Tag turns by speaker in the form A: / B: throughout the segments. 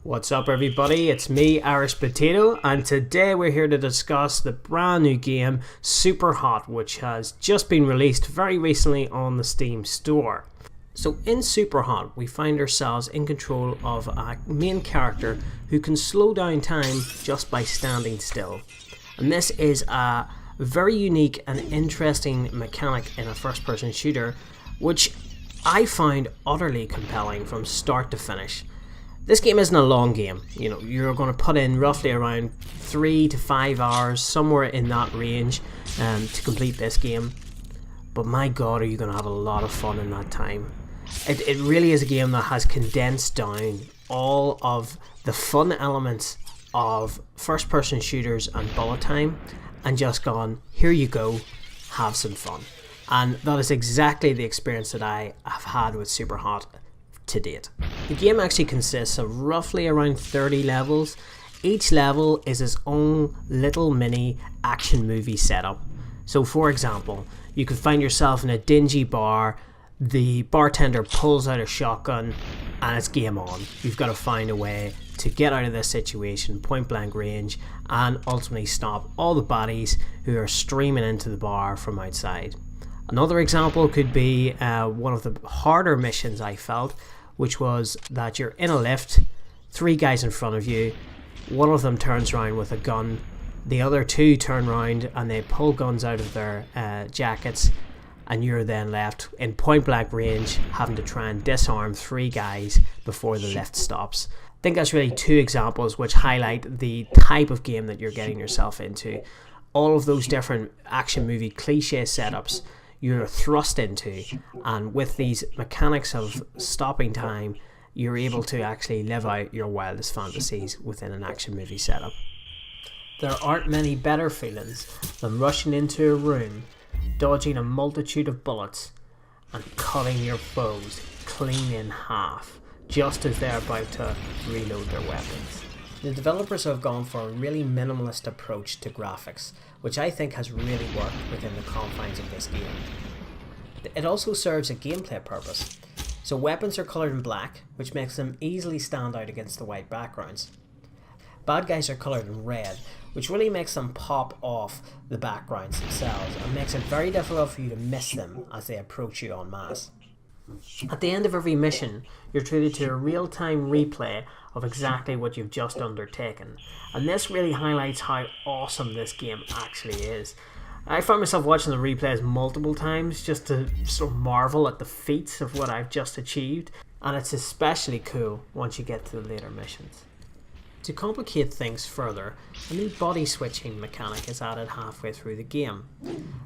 A: What's up everybody, it's me Irish Potato, and today we're here to discuss the brand new game SUPERHOT, which has just been released very recently on the Steam store. So in SUPERHOT we find ourselves in control of a main character who can slow down time just by standing still. And this is a very unique and interesting mechanic in a first person shooter, which I find utterly compelling from start to finish. This game isn't a long game, you're going to put in roughly around 3 to 5 hours, somewhere in that range, to complete this game. But my god, are you going to have a lot of fun in that time. It really is a game that has condensed down all of the fun elements of first person shooters and bullet time and just gone, here you go, have some fun. And that is exactly the experience that I have had with SUPERHOT to date. The game actually consists of roughly around 30 levels. Each level is its own little mini action movie setup. So for example, you could find yourself in a dingy bar, the bartender pulls out a shotgun and it's game on. You've got to find a way to get out of this situation, point blank range, and ultimately stop all the baddies who are streaming into the bar from outside. Another example could be one of the harder missions I felt, which was that you're in a lift, 3 guys in front of you, one of them turns around with a gun, the other 2 turn around and they pull guns out of their jackets, and you're then left in point blank range having to try and disarm 3 guys before the lift stops. I think that's really 2 examples which highlight the type of game that you're getting yourself into. All of those different action movie cliche setups you're thrust into, and with these mechanics of stopping time, you're able to actually live out your wildest fantasies within an action movie setup. There aren't many better feelings than rushing into a room, dodging a multitude of bullets, and cutting your foes clean in half, just as they're about to reload their weapons. The developers have gone for a really minimalist approach to graphics, which I think has really worked within the confines of this game. It also serves a gameplay purpose. So weapons are coloured in black, which makes them easily stand out against the white backgrounds. Bad guys are coloured in red, which really makes them pop off the backgrounds themselves and makes it very difficult for you to miss them as they approach you en masse. At the end of every mission, you're treated to a real-time replay of exactly what you've just undertaken, and this really highlights how awesome this game actually is. I found myself watching the replays multiple times just to sort of marvel at the feats of what I've just achieved, and it's especially cool once you get to the later missions. To complicate things further, a new body switching mechanic is added halfway through the game.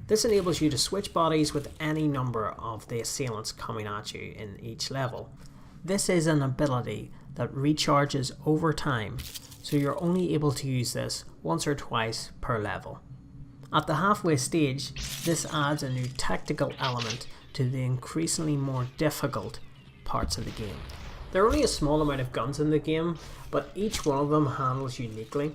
A: This enables you to switch bodies with any number of the assailants coming at you in each level. This is an ability that recharges over time, so you're only able to use this once or twice per level. At the halfway stage, this adds a new tactical element to the increasingly more difficult parts of the game. There are only a small amount of guns in the game, but each one of them handles uniquely.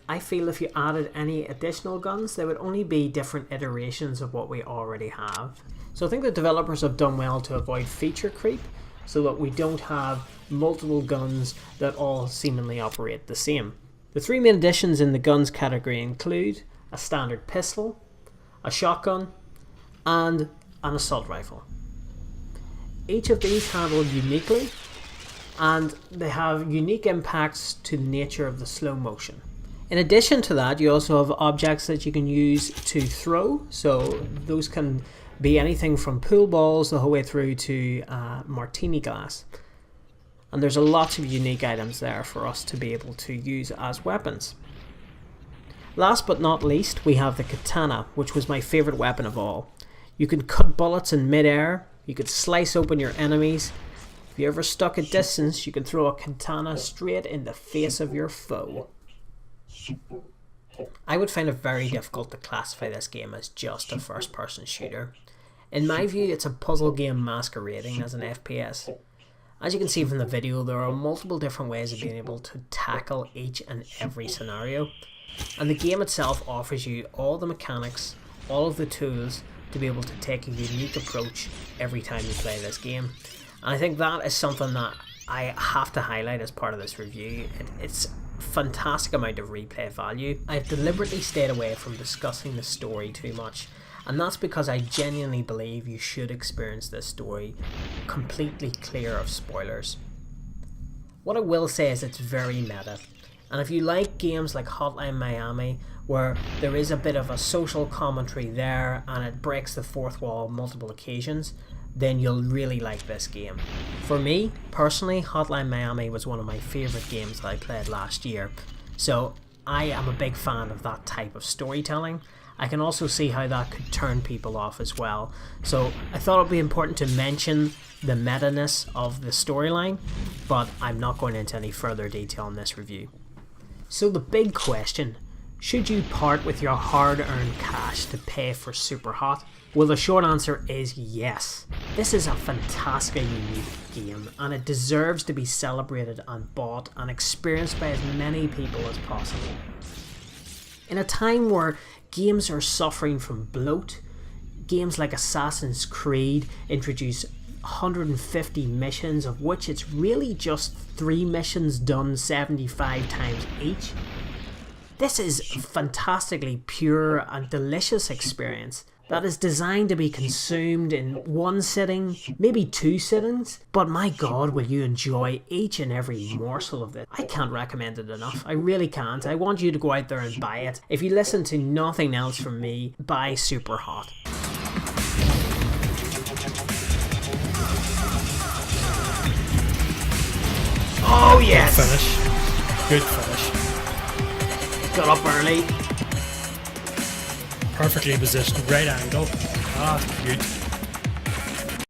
A: I feel if you added any additional guns, they would only be different iterations of what we already have. So I think the developers have done well to avoid feature creep, so that we don't have multiple guns that all seemingly operate the same. The 3 main additions in the guns category include a standard pistol, a shotgun, and an assault rifle. Each of these handle uniquely, and they have unique impacts to the nature of the slow motion. In addition to that, you also have objects that you can use to throw, so those can be anything from pool balls the whole way through to martini glass. And there's a lot of unique items there for us to be able to use as weapons. Last but not least, we have the katana, which was my favourite weapon of all. You can cut bullets in mid-air, you could slice open your enemies. If you're ever stuck at distance, you can throw a katana straight in the face of your foe. I would find it very difficult to classify this game as just a first-person shooter. In my view, it's a puzzle game masquerading as an FPS. As you can see from the video, there are multiple different ways of being able to tackle each and every scenario, and the game itself offers you all the mechanics, all of the tools to be able to take a unique approach every time you play this game. And I think that is something that I have to highlight as part of this review. It's fantastic amount of replay value. I've deliberately stayed away from discussing the story too much, and that's because I genuinely believe you should experience this story completely clear of spoilers. What I will say is it's very meta, and if you like games like Hotline Miami, where there is a bit of a social commentary there and it breaks the fourth wall on multiple occasions, then you'll really like this game. For me, personally, Hotline Miami was one of my favourite games that I played last year, so I am a big fan of that type of storytelling. I can also see how that could turn people off as well, so I thought it would be important to mention the meta-ness of the storyline, but I'm not going into any further detail in this review. So the big question, should you part with your hard-earned cash to pay for SUPERHOT? Well, the short answer is yes. This is a fantastic unique game, and it deserves to be celebrated and bought and experienced by as many people as possible. In a time where games are suffering from bloat, games like Assassin's Creed introduce 150 missions, of which it's really just 3 missions done 75 times each. This is a fantastically pure and delicious experience that is designed to be consumed in one sitting, maybe 2 sittings, but my god, will you enjoy each and every morsel of this. I can't recommend it enough, I really can't. I want you to go out there and buy it. If you listen to nothing else from me, buy SUPERHOT. Oh yes!
B: Good finish.
A: Got up early.
B: Perfectly positioned, right angle. Ah, good.